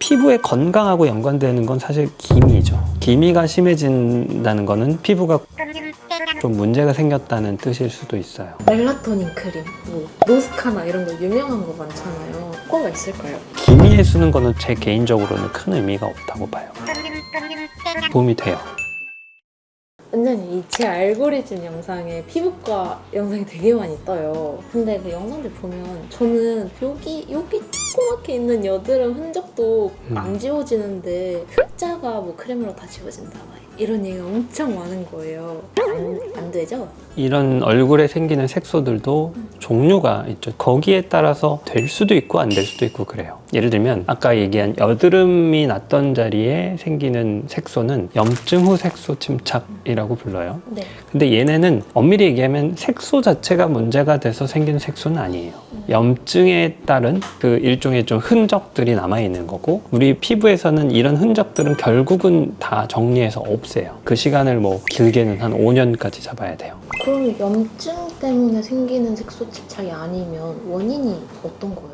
피부의 건강하고 연관되는 건 사실 기미죠. 기미가 심해진다는 거는 피부가 좀 문제가 생겼다는 뜻일 수도 있어요. 멜라토닌 크림, 뭐 노스카나 이런 거 유명한 거 많잖아요. 효과가 있을까요? 기미에 쓰는 거는 제 개인적으로는 큰 의미가 없다고 봐요. 도움이 돼요. 은전히 제 알고리즘 영상에 피부과 영상이 되게 많이 떠요. 근데 그 영상들 보면 저는 여기 조그맣게 있는 여드름 흔적도 안 지워지는데 흑자가 뭐 크림으로 다 지워진다 막 이런 얘기가 엄청 많은 거예요. 안 되죠? 이런 얼굴에 생기는 색소들도 종류가 있죠. 거기에 따라서 될 수도 있고 안 될 수도 있고 그래요. 예를 들면 아까 얘기한 여드름이 났던 자리에 생기는 색소는 염증 후 색소 침착이라고 불러요. 네. 근데 얘네는 엄밀히 얘기하면 색소 자체가 문제가 돼서 생기는 색소는 아니에요. 염증에 따른 그 일종의 좀 흔적들이 남아있는 거고, 우리 피부에서는 이런 흔적들은 결국은 다 정리해서 없애요. 그 시간을 뭐 길게는 한 5년까지 잡아야 돼요. 그럼 염증 때문에 생기는 색소 침착이 아니면 원인이 어떤 거예요?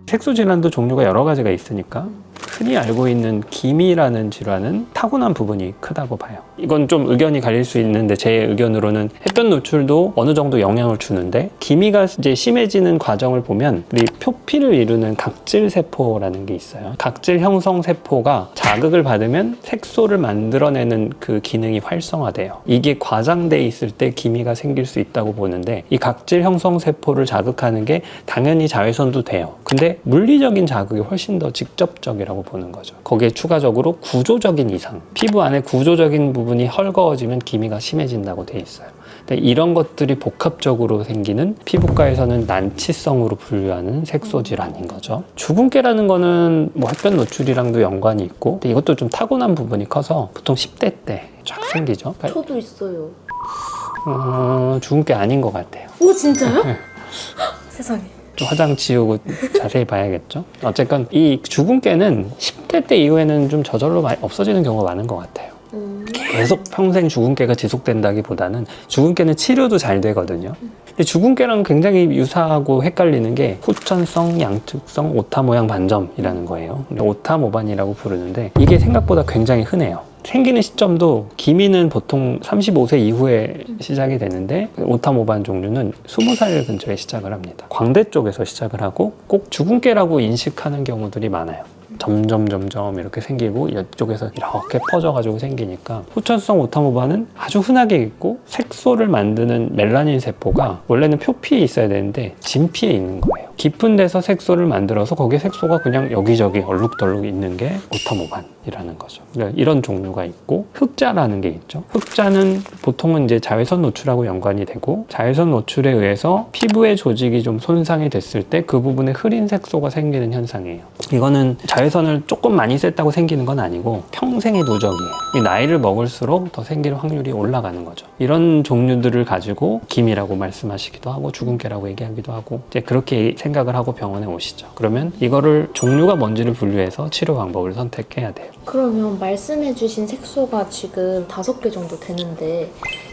색소 질환도 종류가 여러 가지가 있으니까 흔히 알고 있는 기미라는 질환은 타고난 부분이 크다고 봐요. 이건 좀 의견이 갈릴 수 있는데 제 의견으로는 햇볕 노출도 어느 정도 영향을 주는데, 기미가 이제 심해지는 과정을 보면 우리 표피를 이루는 각질 세포라는 게 있어요. 각질 형성 세포가 자극을 받으면 색소를 만들어내는 그 기능이 활성화돼요. 이게 과장돼 있을 때 기미가 생길 수 있다고 보는데, 이 각질 형성 세포를 자극하는 게 당연히 자외선도 돼요. 근데 물리적인 자극이 훨씬 더 직접적이라고 보는 거죠. 거기에 추가적으로 구조적인 이상, 피부 안에 구조적인 부분이 헐거워지면 기미가 심해진다고 돼 있어요. 근데 이런 것들이 복합적으로 생기는 피부과에서는 난치성으로 분류하는 색소 질환인 거죠. 주근깨라는 거는 뭐 햇볕 노출이랑도 연관이 있고, 근데 이것도 좀 타고난 부분이 커서 보통 10대 때 쫙 생기죠. 저도 있어요. 주근깨 아닌 것 같아요. 오 진짜요? 네. 세상에. 좀 화장 지우고 자세히 봐야겠죠. 어쨌건 이 주근깨는 10대 때 이후에는 좀 저절로 많이 없어지는 경우가 많은 것 같아요. 계속 평생 주근깨가 지속된다기보다는, 주근깨는 치료도 잘 되거든요. 근데 주근깨랑 굉장히 유사하고 헷갈리는 게 후천성, 양측성, 오타 모양 반점이라는 거예요. 오타 모반이라고 부르는데 이게 생각보다 굉장히 흔해요. 생기는 시점도 기미는 보통 35세 이후에 시작이 되는데, 오타 모반 종류는 20살 근처에 시작을 합니다. 광대 쪽에서 시작을 하고 꼭 주근깨라고 인식하는 경우들이 많아요. 점점 이렇게 생기고 이쪽에서 이렇게 퍼져가지고 생기니까, 후천성 오타모반은 아주 흔하게 있고, 색소를 만드는 멜라닌 세포가 원래는 표피에 있어야 되는데 진피에 있는 거예요. 깊은 데서 색소를 만들어서 거기에 색소가 그냥 여기저기 얼룩덜룩 있는 게 오타모반이라는 거죠. 그러니까 이런 종류가 있고, 흑자라는 게 있죠. 흑자는 보통은 이제 자외선 노출하고 연관이 되고, 자외선 노출에 의해서 피부의 조직이 좀 손상이 됐을 때 그 부분에 흐린 색소가 생기는 현상이에요. 이거는 자외선을 조금 많이 쐈다고 생기는 건 아니고 평생의 누적이에요. 이 나이를 먹을수록 더 생길 확률이 올라가는 거죠. 이런 종류들을 가지고 기미라고 말씀하시기도 하고 주근깨라고 얘기하기도 하고, 이제 그렇게 생각을 하고 병원에 오시죠. 그러면 이거를 종류가 뭔지를 분류해서 치료 방법을 선택해야 돼요. 그러면 말씀해주신 색소가 지금 5개 정도 되는데,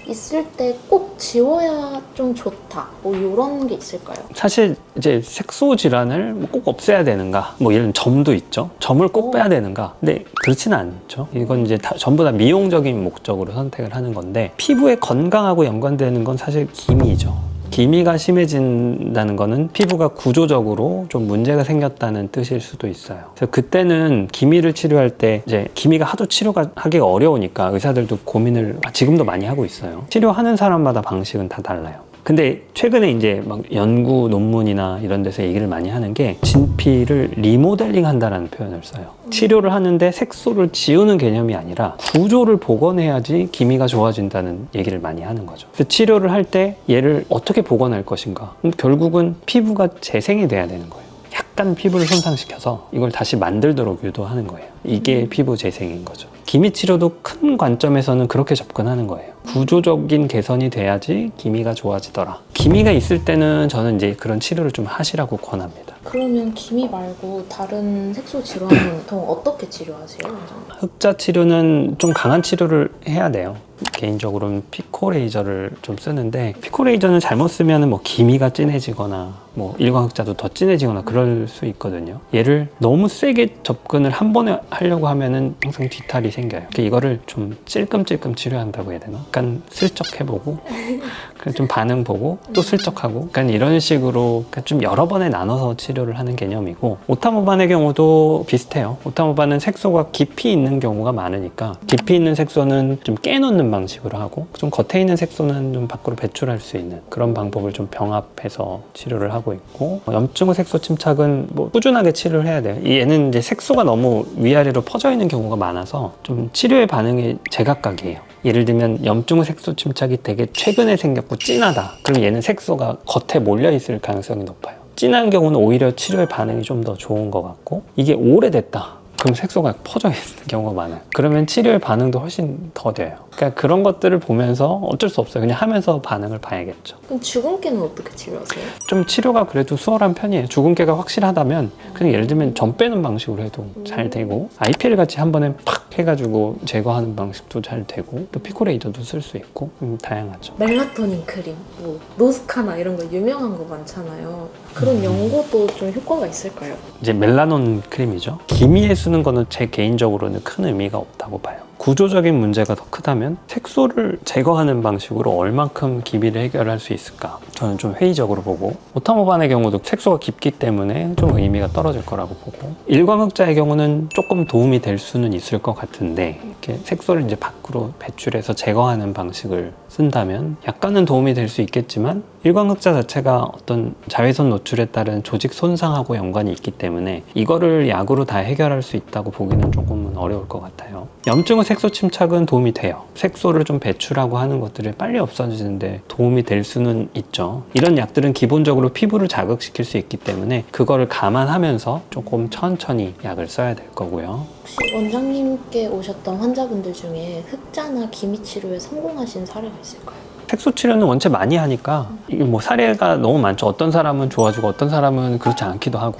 있을 때 꼭 지워야 좀 좋다, 뭐 이런 게 있을까요? 사실 이제 색소 질환을 꼭 없애야 되는가, 뭐 이런 점도 있죠. 점을 꼭 빼야 되는가, 근데 그렇지는 않죠. 이건 이제 전부 다 미용적인 목적으로 선택을 하는 건데, 피부의 건강하고 연관되는 건 사실 기미죠. 기미가 심해진다는 거는 피부가 구조적으로 좀 문제가 생겼다는 뜻일 수도 있어요. 그래서 그때는 기미를 치료할 때 이제 기미가 하도 치료가 하기가 어려우니까 의사들도 고민을 지금도 많이 하고 있어요. 치료하는 사람마다 방식은 다 달라요. 근데 최근에 이제 막 연구 논문이나 이런 데서 얘기를 많이 하는 게, 진피를 리모델링 한다라는 표현을 써요. 치료를 하는데 색소를 지우는 개념이 아니라 구조를 복원해야지 기미가 좋아진다는 얘기를 많이 하는 거죠. 그래서 치료를 할 때 얘를 어떻게 복원할 것인가? 결국은 피부가 재생이 돼야 되는 거예요. 약간 피부를 손상시켜서 이걸 다시 만들도록 유도하는 거예요. 이게 피부 재생인 거죠. 기미 치료도 큰 관점에서는 그렇게 접근하는 거예요. 구조적인 개선이 돼야지 기미가 좋아지더라. 기미가 있을 때는 저는 이제 그런 치료를 좀 하시라고 권합니다. 그러면 기미 말고 다른 색소 질환은 보통 어떻게 치료하세요? 흑자 치료는 좀 강한 치료를 해야 돼요. 개인적으로는 피코 레이저를 좀 쓰는데, 피코 레이저는 잘못 쓰면 뭐 기미가 진해지거나 뭐 일광흑자도 더 진해지거나 그럴 수 있거든요. 얘를 너무 세게 접근을 한 번에 하려고 하면은 항상 뒤탈이 생겨요. 그러니까 이거를 좀 찔끔찔끔 치료한다고 해야 되나? 약간 슬쩍 해보고 그냥 좀 반응 보고 또 슬쩍 하고, 약간 이런 식으로 좀 여러 번에 나눠서 치료를 하는 개념이고, 오타모반의 경우도 비슷해요. 오타모반은 색소가 깊이 있는 경우가 많으니까 깊이 있는 색소는 좀 깨놓는 방식으로 하고, 좀 겉에 있는 색소는 좀 밖으로 배출할 수 있는 그런 방법을 좀 병합해서 치료를 하고 있고, 염증후 색소 침착은 뭐 꾸준하게 치료를 해야 돼요. 얘는 이제 색소가 너무 위아래로 퍼져 있는 경우가 많아서 좀 치료의 반응이 제각각이에요. 예를 들면 염증후 색소 침착이 되게 최근에 생겼고 진하다, 그럼 얘는 색소가 겉에 몰려 있을 가능성이 높아요. 진한 경우는 오히려 치료의 반응이 좀 더 좋은 것 같고, 이게 오래됐다, 그럼 색소가 퍼져 있는 경우가 많아요. 그러면 치료의 반응도 훨씬 더뎌요. 그러니까 그런 것들을 보면서 어쩔 수 없어요. 그냥 하면서 반응을 봐야겠죠. 그럼 주근깨는 어떻게 치료하세요? 좀 치료가 그래도 수월한 편이에요. 주근깨가 확실하다면 그냥 예를 들면 점 빼는 방식으로 해도 잘 되고, IPL 같이 한 번에 팍 해가지고 제거하는 방식도 잘 되고, 또 피코레이저도 쓸 수 있고, 다양하죠. 멜라토닌 크림, 뭐 노스카나 이런 거 유명한 거 많잖아요. 그런 연고도 좀 효과가 있을까요? 이제 멜라논 크림이죠. 기미에 쓰는 거는 제 개인적으로는 큰 의미가 없다고 봐요. 구조적인 문제가 더 크다면 색소를 제거하는 방식으로 얼만큼 기미를 해결할 수 있을까? 저는 좀 회의적으로 보고, 오타모반의 경우도 색소가 깊기 때문에 좀 의미가 떨어질 거라고 보고, 일광흑자의 경우는 조금 도움이 될 수는 있을 것 같은데, 이렇게 색소를 이제 밖으로 배출해서 제거하는 방식을 쓴다면 약간은 도움이 될 수 있겠지만, 일광흑자 자체가 어떤 자외선 노출에 따른 조직 손상하고 연관이 있기 때문에 이거를 약으로 다 해결할 수 있다고 보기는 조금은 어려울 것 같아요. 염증후 색소 침착은 도움이 돼요. 색소를 좀 배출하고 하는 것들이 빨리 없어지는데 도움이 될 수는 있죠. 이런 약들은 기본적으로 피부를 자극시킬 수 있기 때문에 그거를 감안하면서 조금 천천히 약을 써야 될 거고요. 혹시 원장님께 오셨던 환자분들 중에 흑자나 기미 치료에 성공하신 사례가 있을까요? 색소 치료는 원체 많이 하니까 이게 뭐 사례가 너무 많죠. 어떤 사람은 좋아지고 어떤 사람은 그렇지 않기도 하고,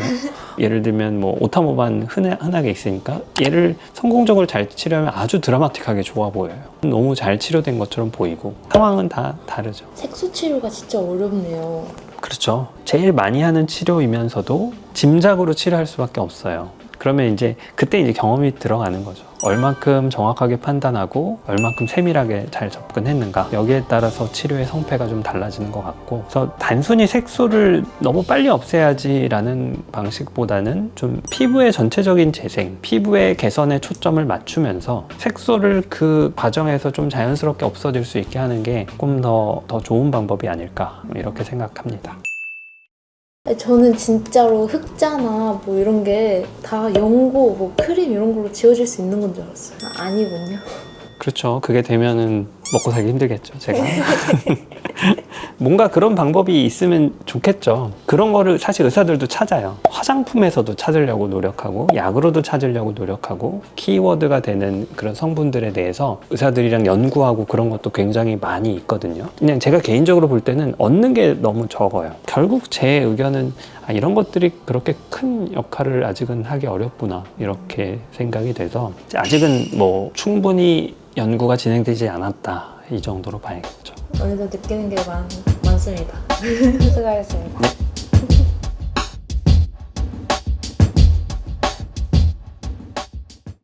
예를 들면 뭐 오타모반 흔하게 있으니까 얘를 성공적으로 잘 치료하면 아주 드라마틱하게 좋아 보여요. 너무 잘 치료된 것처럼 보이고, 상황은 다 다르죠. 색소 치료가 진짜 어렵네요. 그렇죠. 제일 많이 하는 치료이면서도 짐작으로 치료할 수밖에 없어요. 그러면 이제 그때 이제 경험이 들어가는 거죠. 얼만큼 정확하게 판단하고 얼만큼 세밀하게 잘 접근했는가, 여기에 따라서 치료의 성패가 좀 달라지는 것 같고, 그래서 단순히 색소를 너무 빨리 없애야지라는 방식보다는 좀 피부의 전체적인 재생, 피부의 개선에 초점을 맞추면서 색소를 그 과정에서 좀 자연스럽게 없어질 수 있게 하는 게 조금 더 좋은 방법이 아닐까, 이렇게 생각합니다. 저는 진짜로 흑자나 뭐 이런 게 다 연고, 뭐 크림 이런 걸로 지워질 수 있는 건 줄 알았어요. 아니군요. 그렇죠. 그게 되면은 먹고 살기 힘들겠죠, 제가. 뭔가 그런 방법이 있으면 좋겠죠. 그런 거를 사실 의사들도 찾아요. 화장품에서도 찾으려고 노력하고, 약으로도 찾으려고 노력하고, 키워드가 되는 그런 성분들에 대해서 의사들이랑 연구하고 그런 것도 굉장히 많이 있거든요. 그냥 제가 개인적으로 볼 때는 얻는 게 너무 적어요. 결국 제 의견은 이런 것들이 그렇게 큰 역할을 아직은 하기 어렵구나, 이렇게 생각이 돼서 아직은 뭐 충분히 연구가 진행되지 않았다, 이 정도로 봐야겠죠. 오늘도 느끼는 게 많습니다. 수고하셨습니다. 네.